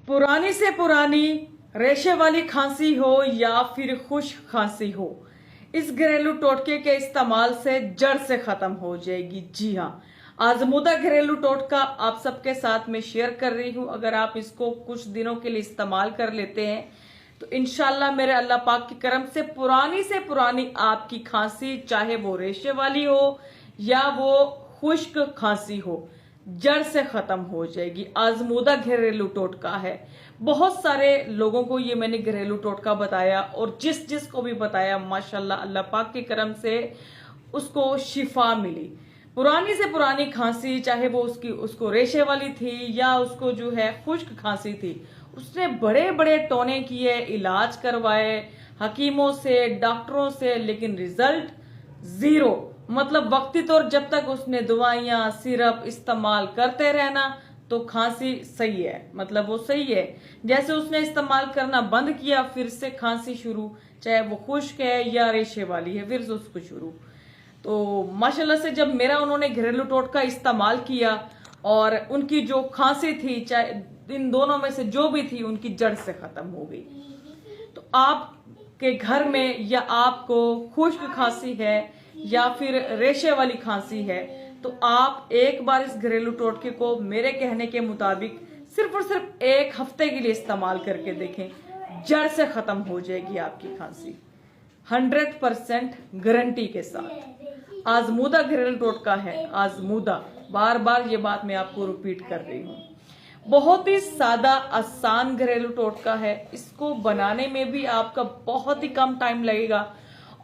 पुरानी से पुरानी रेशे वाली खांसी हो या फिर खुश्क खांसी हो, इस घरेलू टोटके के इस्तेमाल से जड़ से खत्म हो जाएगी। जी हाँ, आजमूदा घरेलू टोटका आप सबके साथ में शेयर कर रही हूं। अगर आप इसको कुछ दिनों के लिए इस्तेमाल कर लेते हैं तो इंशाल्लाह मेरे अल्लाह पाक के करम से पुरानी आपकी खांसी, चाहे वो रेशे वाली हो या वो खुश्क खांसी हो, जड़ से खत्म हो जाएगी। आजमूदा घरेलू टोटका है। बहुत सारे लोगों को ये मैंने घरेलू टोटका बताया और जिस जिस को भी बताया माशाल्लाह अल्लाह पाक के करम से उसको शिफा मिली। पुरानी से पुरानी खांसी, चाहे वो उसको रेशे वाली थी या उसको जो है खुश्क खांसी थी, उसने बड़े बड़े टोने किए, इलाज करवाए हकीमों से, डॉक्टरों से, लेकिन रिजल्ट जीरो। मतलब वक्ती तौर जब तक उसने दवाइयां सिरप इस्तेमाल करते रहना तो खांसी सही है, मतलब वो सही है। जैसे उसने इस्तेमाल करना बंद किया फिर से खांसी शुरू, चाहे वो खुश्क है या रेशे वाली है, फिर से उसको शुरू। तो माशाल्लाह से जब मेरा उन्होंने घरेलू टोटका इस्तेमाल किया और उनकी जो खांसी थी, चाहे इन दोनों में से जो भी थी, उनकी जड़ से खत्म हो गई। तो आपके घर में या आपको खुश्क खांसी है या फिर रेशे वाली खांसी है तो आप एक बार इस घरेलू टोटके को मेरे कहने के मुताबिक सिर्फ और सिर्फ एक हफ्ते के लिए इस्तेमाल करके देखें, जड़ से खत्म हो जाएगी आपकी खांसी 100% गारंटी के साथ। आजमूदा घरेलू टोटका है, आजमूदा, बार बार ये बात मैं आपको रिपीट कर रही हूँ। बहुत ही सादा आसान घरेलू टोटका है। इसको बनाने में भी आपका बहुत ही कम टाइम लगेगा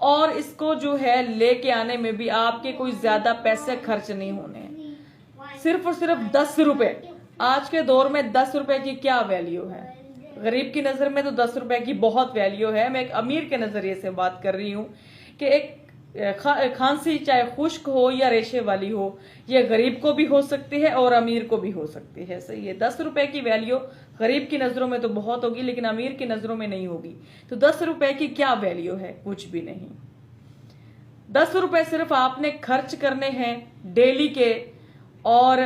और इसको जो है लेके आने में भी आपके कोई ज्यादा पैसे खर्च नहीं होने हैं। सिर्फ और सिर्फ 10 रुपए। आज के दौर में 10 रुपए की क्या वैल्यू है? गरीब की नजर में तो 10 रुपए की बहुत वैल्यू है। मैं एक अमीर के नजरिए से बात कर रही हूँ कि एक खांसी चाहे खुश्क हो या रेशे वाली हो, ये गरीब को भी हो सकती है और अमीर को भी हो सकती है। सही है, 10 रुपए की वैल्यू गरीब की नजरों में तो बहुत होगी लेकिन अमीर की नजरों में नहीं होगी। तो 10 रुपए की क्या वैल्यू है? कुछ भी नहीं। 10 रुपए सिर्फ आपने खर्च करने हैं डेली के और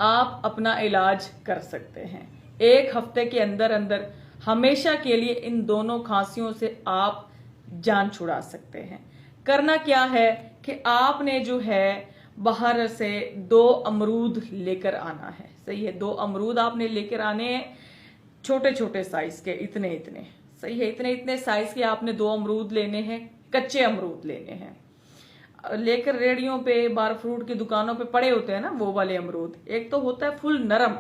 आप अपना इलाज कर सकते हैं। एक हफ्ते के अंदर अंदर हमेशा के लिए इन दोनों खांसियों से आप जान छुड़ा सकते हैं। करना क्या है कि आपने जो है बाहर से 2 अमरूद लेकर आना है। सही है, 2 अमरूद आपने लेकर आने हैं, छोटे छोटे साइज के, इतने इतने। सही है, इतने इतने साइज के आपने 2 अमरूद लेने हैं, कच्चे अमरूद लेने हैं। लेकर रेडियों पे, बार फ्रूट की दुकानों पे पड़े होते हैं ना वो वाले अमरूद। एक तो होता है फुल नरम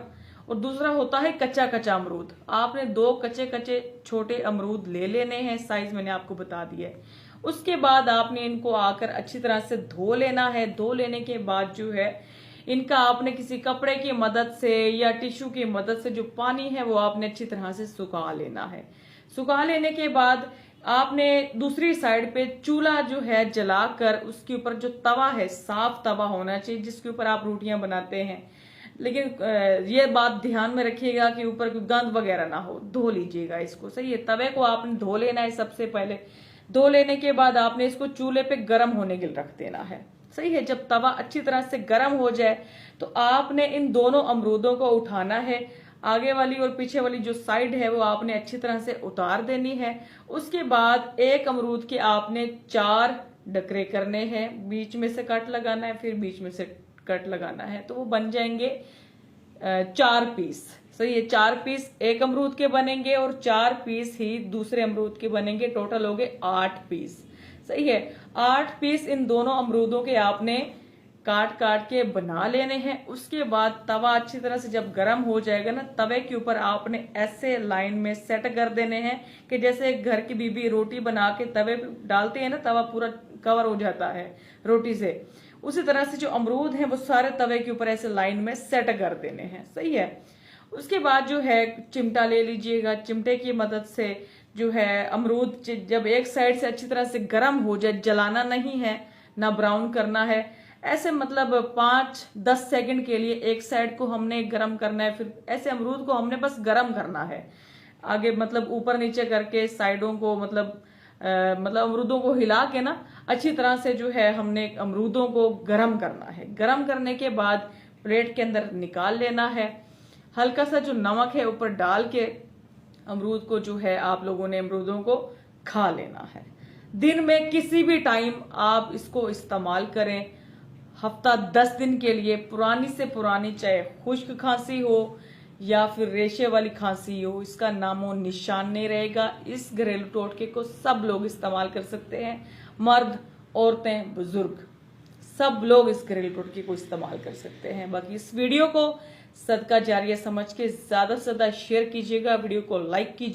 और दूसरा होता है कच्चा कच्चा अमरूद। आपने 2 कच्चे कच्चे छोटे अमरूद ले लेने हैं, साइज मैंने आपको बता दिया है। उसके बाद आपने इनको आकर अच्छी तरह से धो लेना है। धो लेने के बाद जो है इनका आपने किसी कपड़े की मदद से या टिश्यू की मदद से जो पानी है वो आपने अच्छी तरह से सुखा लेना है। सुखा लेने के बाद आपने दूसरी साइड पे चूल्हा जो है जलाकर उसके ऊपर जो तवा है, साफ तवा होना चाहिए जिसके ऊपर आप रोटियां बनाते हैं। लेकिन ये बात ध्यान में रखिएगा कि ऊपर कोई गंद वगैरह ना हो, धो लीजिएगा इसको। सही है, तवे को आपने धो लेना है सबसे पहले। धो लेने के बाद आपने इसको चूल्हे पे गर्म होने के लिए रख देना है। सही है, जब तवा अच्छी तरह से गर्म हो जाए तो आपने इन दोनों अमरूदों को उठाना है। आगे वाली और पीछे वाली जो साइड है वो आपने अच्छी तरह से उतार देनी है। उसके बाद एक अमरूद के आपने 4 डकरे करने हैं, बीच में से कट लगाना है, फिर बीच में से कट लगाना है, तो वो बन जाएंगे 4 पीस। सही है, 4 पीस एक अमरूद के बनेंगे और 4 पीस ही दूसरे अमरूद के बनेंगे। टोटल हो गए 8 पीस। सही है, 8 पीस इन दोनों अमरूदों के आपने काट काट के बना लेने हैं। उसके बाद तवा अच्छी तरह से जब गर्म हो जाएगा ना, तवे के ऊपर आपने ऐसे लाइन में सेट कर देने हैं कि जैसे घर की बीबी रोटी बना के तवे पे डालते हैं ना, तवा पूरा कवर हो जाता है रोटी से। उसी तरह से जो अमरूद हैं वो सारे तवे के ऊपर ऐसे लाइन में सेट कर देने हैं। सही है, उसके बाद जो है चिमटा ले लीजिएगा। चिमटे की मदद से जो है अमरूद जब एक साइड से अच्छी तरह से गर्म हो जाए, जलाना नहीं है ना ब्राउन करना है, ऐसे मतलब 5-10 सेकंड के लिए एक साइड को हमने गर्म करना है। फिर ऐसे अमरूद को हमने बस गर्म करना है, आगे मतलब ऊपर नीचे करके साइडों को मतलब अमरूदों को हिला के ना अच्छी तरह से जो है हमने अमरूदों को गर्म करना है। गर्म करने के बाद प्लेट के अंदर निकाल लेना है। हल्का सा जो नमक है ऊपर डाल के अमरूद को जो है आप लोगों ने अमरूदों को खा लेना है। दिन में किसी भी टाइम आप इसको इस्तेमाल करें। हफ्ता 10 दिन के लिए पुरानी से पुरानी, चाहे खुश्क खांसी हो या फिर रेशे वाली खांसी हो, इसका नामो निशान नहीं रहेगा। इस घरेलू टोटके को सब लोग इस्तेमाल कर सकते हैं, मर्द, औरतें, बुजुर्ग, सब लोग इस घरेलू टोटके को इस्तेमाल कर सकते हैं। बाकी इस वीडियो को सदका जारिया समझ के ज्यादा से ज्यादा शेयर कीजिएगा, वीडियो को लाइक कीजिए।